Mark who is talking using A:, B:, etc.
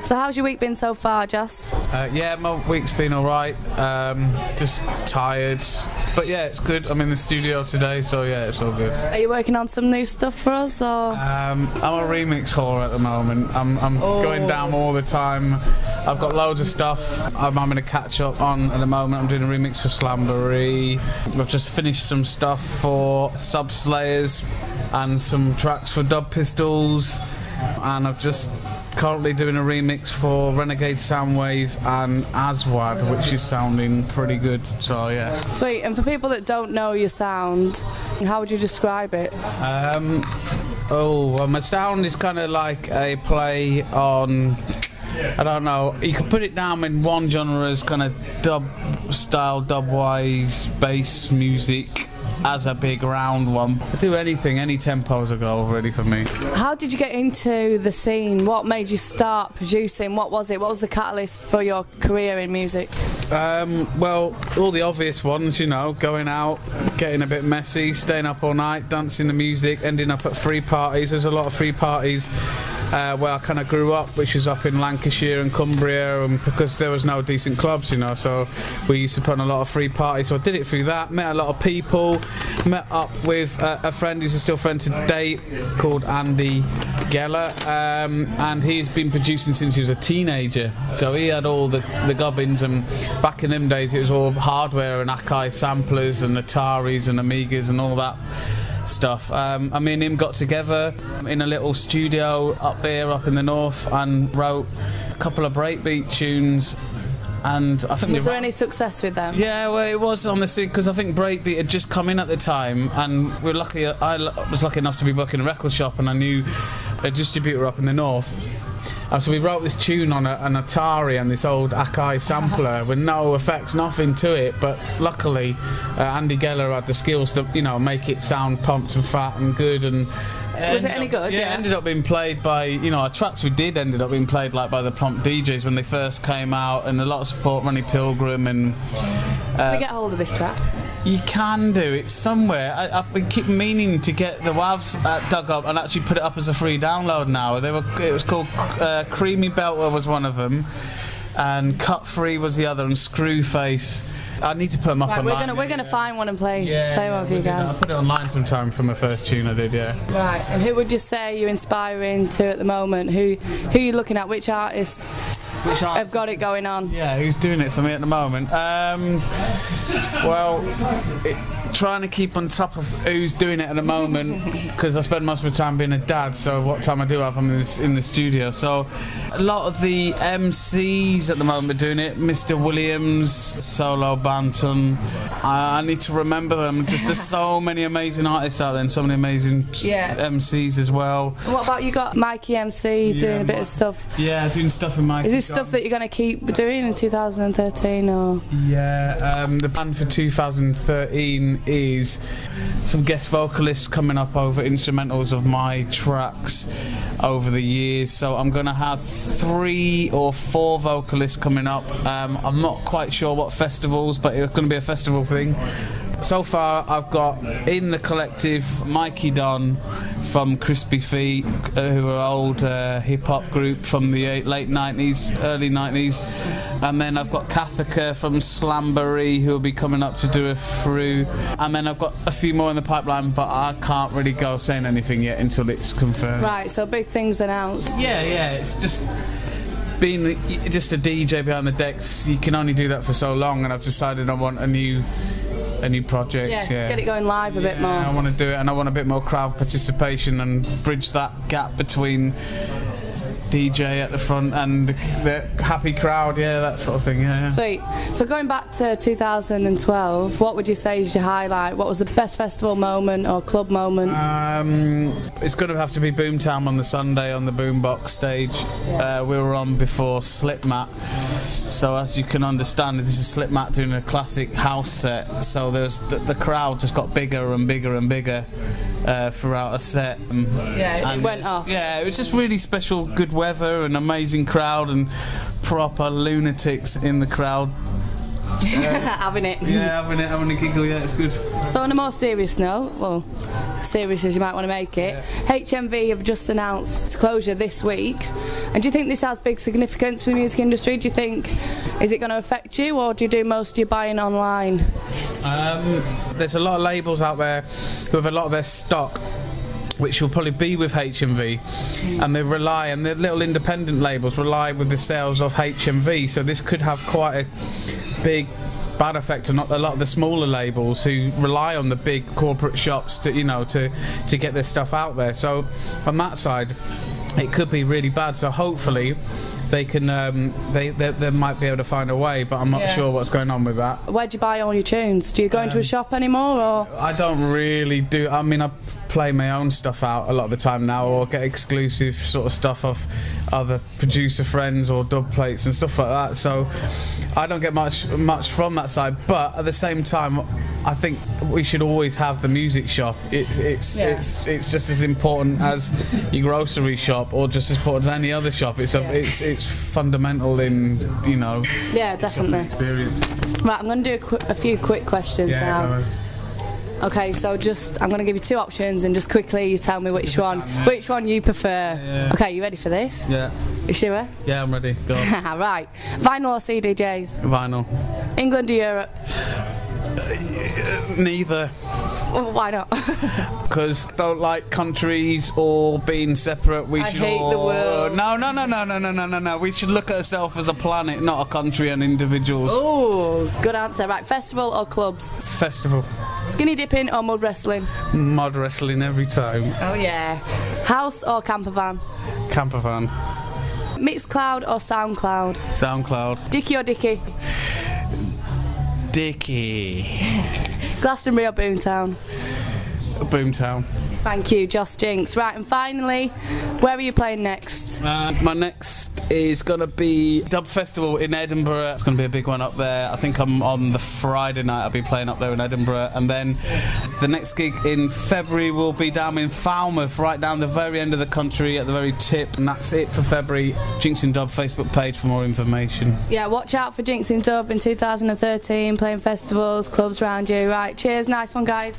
A: So how's your week been so far, Jess?
B: Yeah, my week's been alright. Just tired. But yeah, it's good. I'm in the studio today, so yeah, it's all good.
A: Are you working on some new stuff for us, or?
B: I'm a remix whore at the moment. I'm going down all the time. I've got loads of stuff I'm having to catch up on at the moment. I'm doing a remix for Slamboree. I've just finished some stuff for Sub Slayers and some tracks for Dub Pistols. And I've just currently doing a remix for Renegade Soundwave and Aswad, which is sounding pretty good, so yeah.
A: Sweet. And for people that don't know your sound, how would you describe it?
B: Well, my sound is kind of like a play on, I don't know, you could put it down in one genre as kind of dub style, dub-wise bass music as a big round one. I do anything, any tempo's a goal really for me.
A: How did you get into the scene? What made you start producing? What was it? What was the catalyst for your career in music?
B: Well, all the obvious ones, you know, going out, getting a bit messy, staying up all night, dancing to music, ending up at free parties. There's a lot of free parties where I kind of grew up, which is up in Lancashire and Cumbria, and because there was no decent clubs, you know, so we used to put on a lot of free parties. So I did it through that, met a lot of people, met up with a friend who's still friend to date called Andy Geller, and he's been producing since he was a teenager, so he had all the gubbins, and back in them days it was all hardware and Akai samplers and Ataris and Amigas and all that stuff. Me and him got together in a little studio up there, up in the north, and wrote a couple of breakbeat tunes. And I think
A: was there any success with them?
B: Yeah, well, it was on the scene because I think breakbeat had just come in at the time, and we're lucky. I was lucky enough to be working in a record shop, and I knew a distributor up in the north. So we wrote this tune on an Atari and this old Akai sampler with no effects, nothing to it. But luckily, Andy Geller had the skills to, you know, make it sound pumped and fat and good. And
A: was it any good?
B: Yeah, it ended up being played by, you know, our tracks we did ended up being played like by the Plump DJs when they first came out, and a lot of support, Ronnie Pilgrim and.
A: Can we get hold of this track?
B: You can do it somewhere. I keep meaning to get the WAVs dug up and actually put it up as a free download now. It was called Creamy Belter was one of them, and Cut Free was the other, and Screwface. I need to put them up online.
A: We're gonna find one and play one for you guys.
B: I put it online sometime from the first tune I did, yeah.
A: Right. And who would you say you're inspiring to at the moment? Who are you looking at? Which artists have got it going on?
B: Yeah, who's doing it for me at the moment? Trying to keep on top of who's doing it at the moment, because I spend most of the time being a dad, so what time I do have, I'm in the studio. So a lot of the MCs at the moment are doing it. Mr. Williams, Solo Banton. I need to remember them. There's so many amazing artists out there, and so many amazing MCs as well.
A: And what about you got Mikey MC doing a bit of stuff?
B: Yeah, doing stuff with Mikey.
A: Is this stuff that you're going to keep doing in 2013, or?
B: Yeah, the plan for 2013 is some guest vocalists coming up over instrumentals of my tracks over the years. So I'm going to have 3 or 4 vocalists coming up. I'm not quite sure what festivals, but it's going to be a festival thing. So far I've got in the collective Mikey Don from Crispy Feet, who are an old hip-hop group from the late 90s, early 90s, and then I've got Hizzleguy from Slamboree, who will be coming up to do a through, and then I've got a few more in the pipeline, but I can't really go saying anything yet until it's confirmed.
A: Right, so big things announced.
B: Yeah, it's just being just a DJ behind the decks, you can only do that for so long, and I've decided I want a new project. Yeah,
A: get it going live a bit more.
B: I want to do it, and I want a bit more crowd participation and bridge that gap between DJ at the front and the happy crowd, that sort of thing. Yeah.
A: Sweet. So going back to 2012, what would you say is your highlight? What was the best festival moment or club moment?
B: It's going to have to be Boomtown on the Sunday on the Boombox stage. We were on before Slipmat, so as you can understand, this is Slipmat doing a classic house set, so there's the crowd just got bigger and bigger and bigger throughout a set.
A: It went off.
B: Yeah, it was just really special, good weather and amazing crowd and proper lunatics in the crowd
A: Having it.
B: Yeah, having a giggle, yeah, it's good.
A: So on a more serious note, well, serious as you might want to make it, HMV have just announced closure this week. And do you think this has big significance for the music industry? Do you think, is it going to affect you, or do you do most of your buying online?
B: There's a lot of labels out there who have a lot of their stock which will probably be with HMV, and they rely, and the little independent labels rely with the sales of HMV, so this could have quite a big bad effect on a lot of the smaller labels who rely on the big corporate shops to, you know, to get their stuff out there. So on that side it could be really bad, so hopefully they can they might be able to find a way, but I'm not sure what's going on with that.
A: Where do you buy all your tunes? Do you go into a shop anymore, or?
B: I don't really do. I mean, I play my own stuff out a lot of the time now, or get exclusive sort of stuff off other producer friends or dub plates and stuff like that, so I don't get much from that side. But at the same time, I think we should always have the music shop. It's just as important as your grocery shop, or just as important as any other shop. It's fundamental in, you know.
A: Yeah, definitely.
B: Experience.
A: Right, I'm going to do a few quick questions now. Okay, so I'm going to give you two options, and just quickly you tell me which one you prefer. Yeah. Okay, you ready for this?
B: Yeah.
A: You sure?
B: Yeah, I'm ready. Go on.
A: Right. Vinyl or CDJs?
B: Vinyl.
A: England or Europe?
B: Neither.
A: Well, why not?
B: Because don't like countries or being separate.
A: I hate the world.
B: No. We should look at ourselves as a planet, not a country and individuals.
A: Oh, good answer. Right, festival or clubs?
B: Festival.
A: Skinny dipping or mud wrestling?
B: Mud wrestling every time.
A: Oh yeah. House or camper van?
B: Camper van.
A: Mixcloud or SoundCloud?
B: SoundCloud.
A: Dickie or Dickie?
B: Dickie.
A: Glastonbury or Boomtown?
B: Boomtown.
A: Thank you, Joss Jinx. Right, and finally, where are you playing next?
B: My next is going to be Dub Festival in Edinburgh. It's going to be a big one up there. I think I'm on the Friday night. I'll be playing up there in Edinburgh, and then the next gig in February will be down in Falmouth, right down the very end of the country at the very tip, and that's it for February. Jinx in Dub Facebook page for more information.
A: Yeah, watch out for Jinx in Dub in 2013, playing festivals, clubs around you. Right, cheers, nice one, guys.